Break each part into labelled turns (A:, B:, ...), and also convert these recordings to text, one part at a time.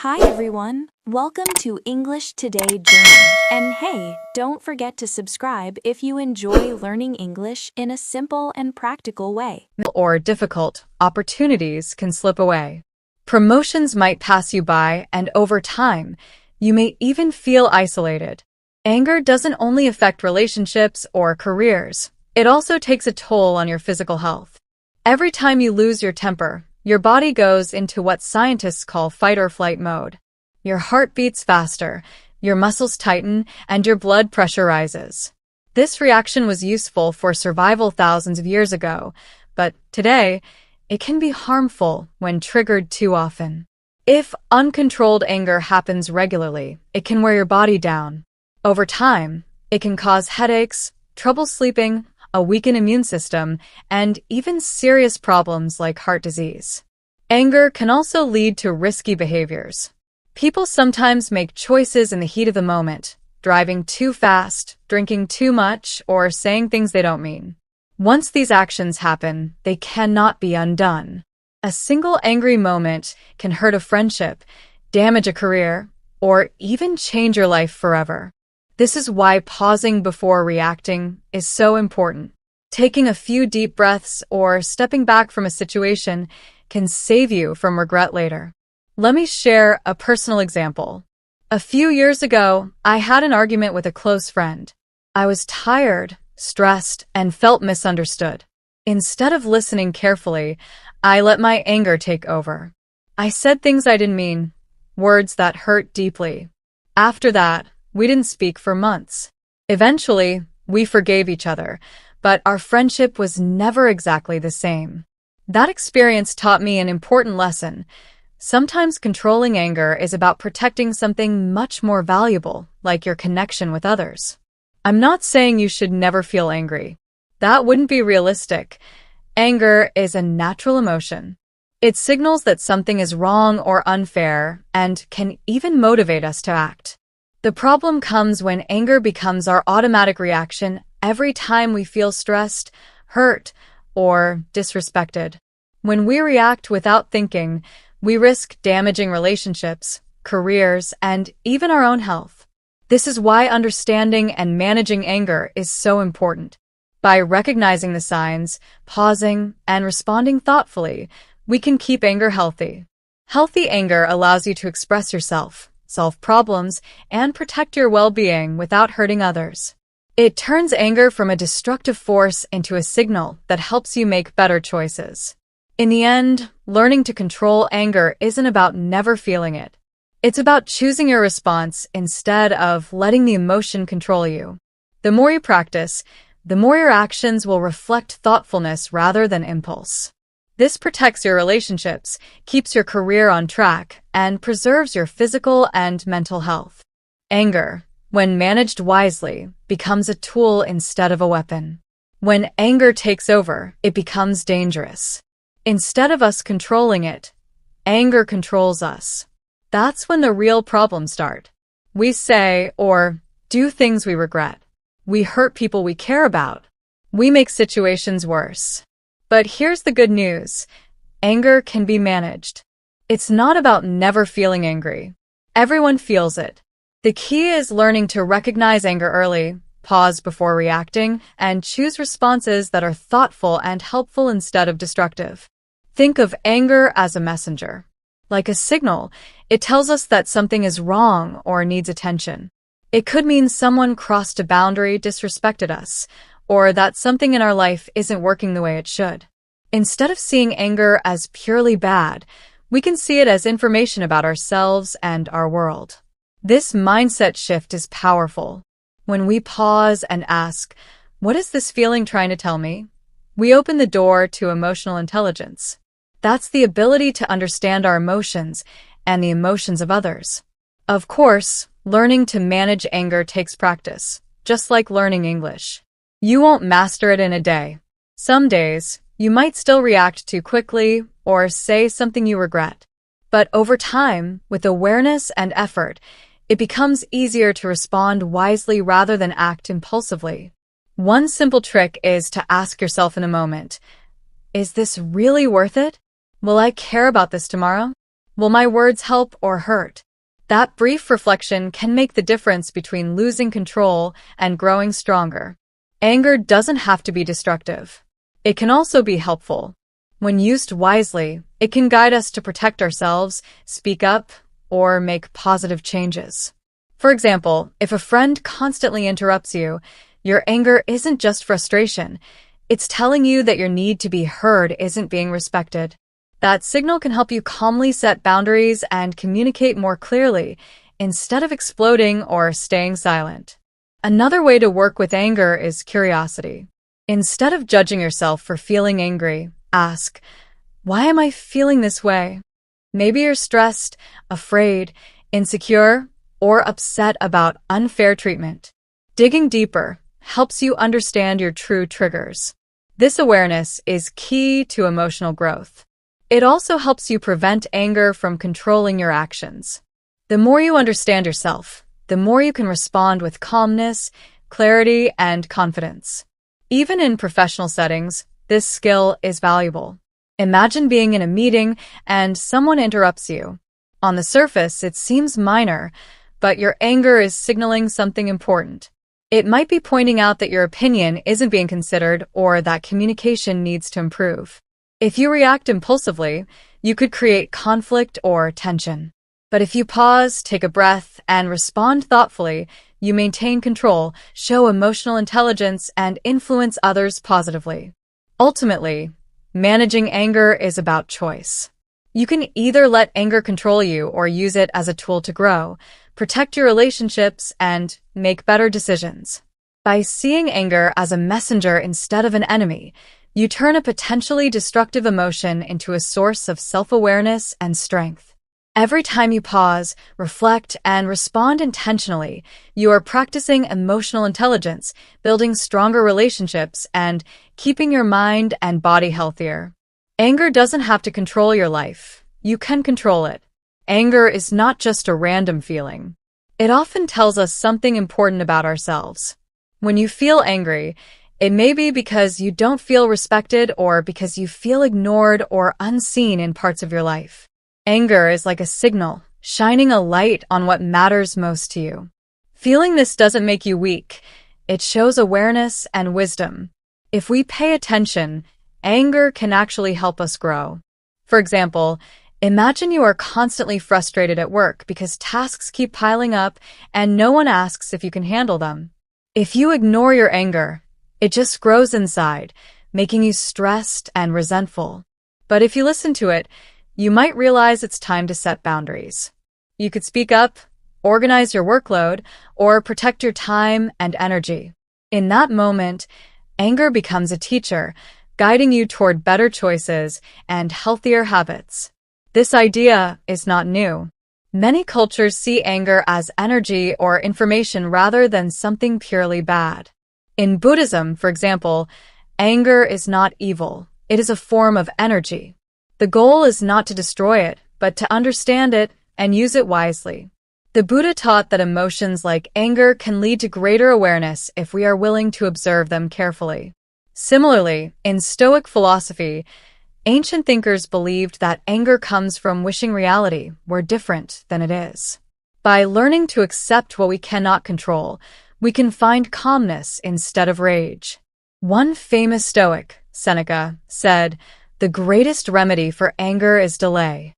A: Hi everyone, welcome to English Today Journal. And hey, don't forget to subscribe if you enjoy learning English in a simple and practical way.
B: Or difficult, opportunities can slip away. Promotions might pass you by, and over time, you may even feel isolated. Anger doesn't only affect relationships or careers, it also takes a toll on your physical health. Every time you lose your temper, your body goes into what scientists call fight or flight mode. Your heart beats faster, your muscles tighten, and your blood pressure rises. This reaction was useful for survival thousands of years ago, but today, it can be harmful when triggered too often. If uncontrolled anger happens regularly, it can wear your body down. Over time, it can cause headaches, trouble sleeping, a weakened immune system, and even serious problems like heart disease. Anger can also lead to risky behaviors. People sometimes make choices in the heat of the moment, driving too fast, drinking too much, or saying things they don't mean. Once these actions happen, they cannot be undone. A single angry moment can hurt a friendship, damage a career, or even change your life forever. This is why pausing before reacting is so important. Taking a few deep breaths or stepping back from a situation can save you from regret later. Let me share a personal example. A few years ago, I had an argument with a close friend. I was tired, stressed, and felt misunderstood. Instead of listening carefully, I let my anger take over. I said things I didn't mean, words that hurt deeply. After that, we didn't speak for months. Eventually, we forgave each other, but our friendship was never exactly the same. That experience taught me an important lesson. Sometimes controlling anger is about protecting something much more valuable, like your connection with others. I'm not saying you should never feel angry. That wouldn't be realistic. Anger is a natural emotion. It signals that something is wrong or unfair and can even motivate us to act. The problem comes when anger becomes our automatic reaction every time we feel stressed, hurt, or disrespected. When we react without thinking, we risk damaging relationships, careers, and even our own health. This is why understanding and managing anger is so important. By recognizing the signs, pausing, and responding thoughtfully, we can keep anger healthy. Healthy anger allows you to express yourself, solve problems, and protect your well-being without hurting others. It turns anger from a destructive force into a signal that helps you make better choices. In the end, learning to control anger isn't about never feeling it. It's about choosing your response instead of letting the emotion control you. The more you practice, the more your actions will reflect thoughtfulness rather than impulse. This protects your relationships, keeps your career on track, and preserves your physical and mental health. Anger, when managed wisely, becomes a tool instead of a weapon. When anger takes over, it becomes dangerous. Instead of us controlling it, anger controls us. That's when the real problems start. We say or do things we regret. We hurt people we care about. We make situations worse. But here's the good news. Anger can be managed. It's not about never feeling angry. Everyone feels it. The key is learning to recognize anger early, pause before reacting, and choose responses that are thoughtful and helpful instead of destructive. Think of anger as a messenger. Like a signal, it tells us that something is wrong or needs attention. It could mean someone crossed a boundary, disrespected us, or that something in our life isn't working the way it should. Instead of seeing anger as purely bad, we can see it as information about ourselves and our world. This mindset shift is powerful. When we pause and ask, "What is this feeling trying to tell me?" we open the door to emotional intelligence. That's the ability to understand our emotions and the emotions of others. Of course, learning to manage anger takes practice, just like learning English. You won't master it in a day. Some days, you might still react too quickly or say something you regret. But over time, with awareness and effort, it becomes easier to respond wisely rather than act impulsively. One simple trick is to ask yourself in a moment, is this really worth it? Will I care about this tomorrow? Will my words help or hurt? That brief reflection can make the difference between losing control and growing stronger. Anger doesn't have to be destructive. It can also be helpful. When used wisely, it can guide us to protect ourselves, speak up, or make positive changes. For example, if a friend constantly interrupts you, your anger isn't just frustration. It's telling you that your need to be heard isn't being respected. That signal can help you calmly set boundaries and communicate more clearly, instead of exploding or staying silent. Another way to work with anger is curiosity. Instead of judging yourself for feeling angry, ask, why am I feeling this way? Maybe you're stressed, afraid, insecure, or upset about unfair treatment. Digging deeper helps you understand your true triggers. This awareness is key to emotional growth. It also helps you prevent anger from controlling your actions. The more you understand yourself, the more you can respond with calmness, clarity, and confidence. Even in professional settings, this skill is valuable. Imagine being in a meeting and someone interrupts you. On the surface, it seems minor, but your anger is signaling something important. It might be pointing out that your opinion isn't being considered or that communication needs to improve. If you react impulsively, you could create conflict or tension. But if you pause, take a breath, and respond thoughtfully, you maintain control, show emotional intelligence, and influence others positively. Ultimately, managing anger is about choice. You can either let anger control you or use it as a tool to grow, protect your relationships, and make better decisions. By seeing anger as a messenger instead of an enemy, you turn a potentially destructive emotion into a source of self-awareness and strength. Every time you pause, reflect, and respond intentionally, you are practicing emotional intelligence, building stronger relationships, and keeping your mind and body healthier. Anger doesn't have to control your life. You can control it. Anger is not just a random feeling. It often tells us something important about ourselves. When you feel angry, it may be because you don't feel respected or because you feel ignored or unseen in parts of your life. Anger is like a signal, shining a light on what matters most to you. Feeling this doesn't make you weak. It shows awareness and wisdom. If we pay attention, anger can actually help us grow. For example, imagine you are constantly frustrated at work because tasks keep piling up and no one asks if you can handle them. If you ignore your anger, it just grows inside, making you stressed and resentful. But if you listen to it, you might realize it's time to set boundaries. You could speak up, organize your workload, or protect your time and energy. In that moment, anger becomes a teacher, guiding you toward better choices and healthier habits. This idea is not new. Many cultures see anger as energy or information rather than something purely bad. In Buddhism, for example, anger is not evil. It is a form of energy. The goal is not to destroy it, but to understand it and use it wisely. The Buddha taught that emotions like anger can lead to greater awareness if we are willing to observe them carefully. Similarly, in Stoic philosophy, ancient thinkers believed that anger comes from wishing reality were different than it is. By learning to accept what we cannot control, we can find calmness instead of rage. One famous Stoic, Seneca, said, "The greatest remedy for anger is delay."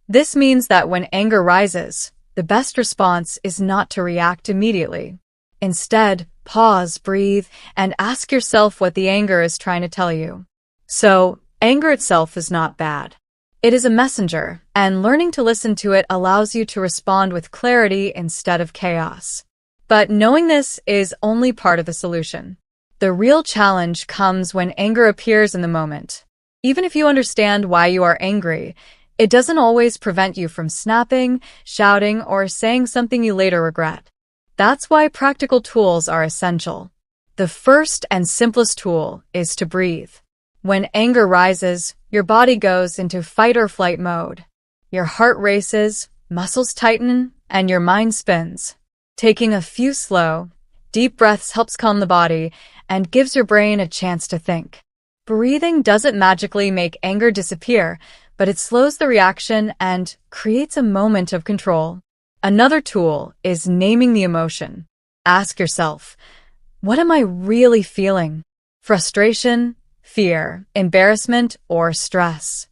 B: This means that when anger rises, the best response is not to react immediately. Instead, pause, breathe, and ask yourself what the anger is trying to tell you. So, anger itself is not bad. It is a messenger, and learning to listen to it allows you to respond with clarity instead of chaos. But knowing this is only part of the solution. The real challenge comes when anger appears in the moment. Even if you understand why you are angry, it doesn't always prevent you from snapping, shouting, or saying something you later regret. That's why practical tools are essential. The first and simplest tool is to breathe. When anger rises, your body goes into fight or flight mode. Your heart races, muscles tighten, and your mind spins. Taking a few slow, deep breaths helps calm the body and gives your brain a chance to think. Breathing doesn't magically make anger disappear, but it slows the reaction and creates a moment of control. Another tool is naming the emotion. Ask yourself, what am I really feeling? Frustration, fear, embarrassment, or stress?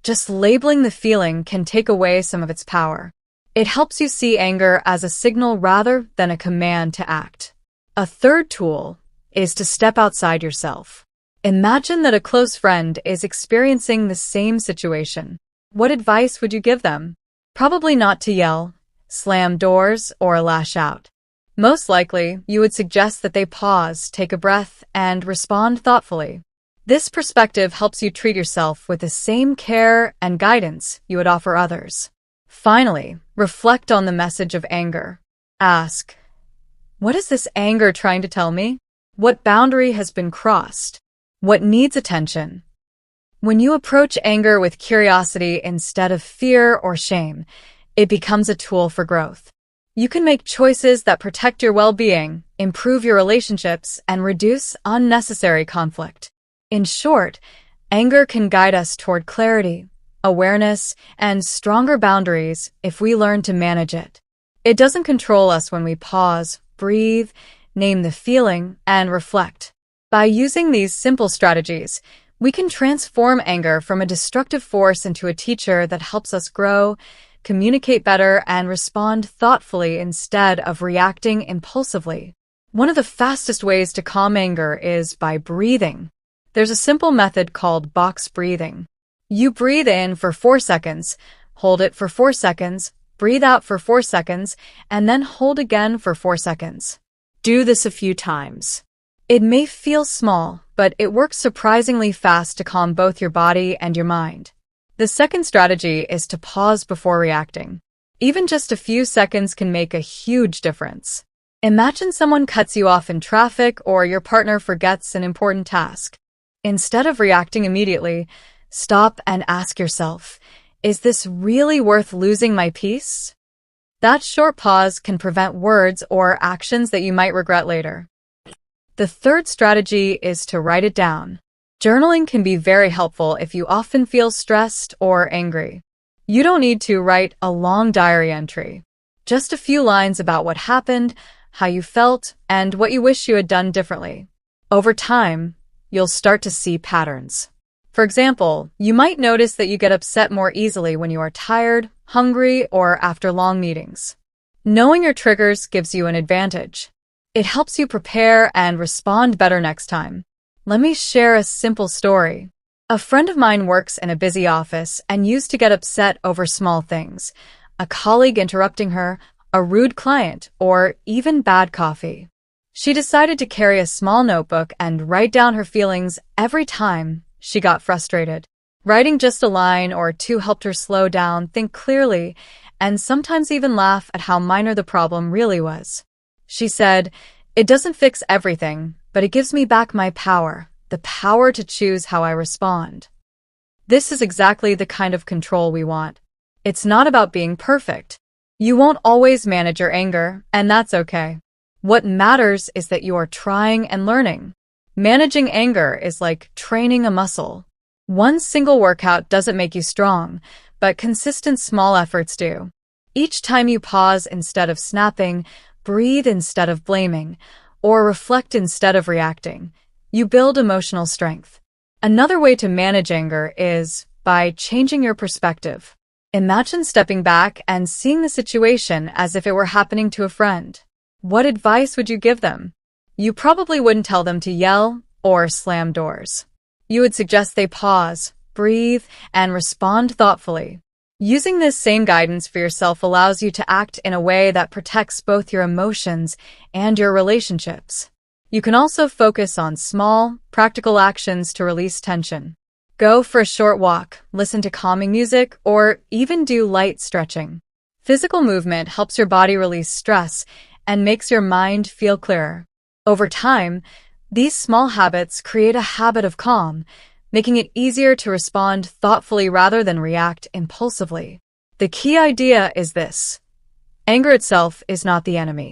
B: Just labeling the feeling can take away some of its power. It helps you see anger as a signal rather than a command to act. A third tool is to step outside yourself. Imagine that a close friend is experiencing the same situation. What advice would you give them? Probably not to yell, slam doors, or lash out. Most likely, you would suggest that they pause, take a breath, and respond thoughtfully. This perspective helps you treat yourself with the same care and guidance you would offer others. Finally, reflect on the message of anger. Ask, what is this anger trying to tell me? What boundary has been crossed? What needs attention? When you approach anger with curiosity instead of fear or shame, it becomes a tool for growth. You can make choices that protect your well-being, improve your relationships, and reduce unnecessary conflict. In short, anger can guide us toward clarity, awareness, and stronger boundaries if we learn to manage it. It doesn't control us when we pause, breathe, name the feeling, and reflect. By using these simple strategies, we can transform anger from a destructive force into a teacher that helps us grow, communicate better, and respond thoughtfully instead of reacting impulsively. One of the fastest ways to calm anger is by breathing. There's a simple method called box breathing. You breathe in for 4 seconds, hold it for 4 seconds, breathe out for 4 seconds, and then hold again for 4 seconds. Do this a few times. It may feel small, but it works surprisingly fast to calm both your body and your mind. The second strategy is to pause before reacting. Even just a few seconds can make a huge difference. Imagine someone cuts you off in traffic or your partner forgets an important task. Instead of reacting immediately, stop and ask yourself, is this really worth losing my peace? That short pause can prevent words or actions that you might regret later. The third strategy is to write it down. Journaling can be very helpful if you often feel stressed or angry. You don't need to write a long diary entry. Just a few lines about what happened, how you felt, and what you wish you had done differently. Over time, you'll start to see patterns. For example, you might notice that you get upset more easily when you are tired, hungry, or after long meetings. Knowing your triggers gives you an advantage. It helps you prepare and respond better next time. Let me share a simple story. A friend of mine works in a busy office and used to get upset over small things. A colleague interrupting her, a rude client, or even bad coffee. She decided to carry a small notebook and write down her feelings every time she got frustrated. Writing just a line or two helped her slow down, think clearly, and sometimes even laugh at how minor the problem really was. She said, "It doesn't fix everything, but it gives me back my power, the power to choose how I respond." This is exactly the kind of control we want. It's not about being perfect. You won't always manage your anger, and that's okay. What matters is that you are trying and learning. Managing anger is like training a muscle. One single workout doesn't make you strong, but consistent small efforts do. Each time you pause instead of snapping, breathe instead of blaming, or reflect instead of reacting, you build emotional strength. Another way to manage anger is by changing your perspective. Imagine stepping back and seeing the situation as if it were happening to a friend. What advice would you give them? You probably wouldn't tell them to yell or slam doors. You would suggest they pause, breathe, and respond thoughtfully. Using this same guidance for yourself allows you to act in a way that protects both your emotions and your relationships. You can also focus on small, practical actions to release tension. Go for a short walk, listen to calming music, or even do light stretching. Physical movement helps your body release stress and makes your mind feel clearer. Over time, these small habits create a habit of calm, making it easier to respond thoughtfully rather than react impulsively. The key idea is this: anger itself is not the enemy.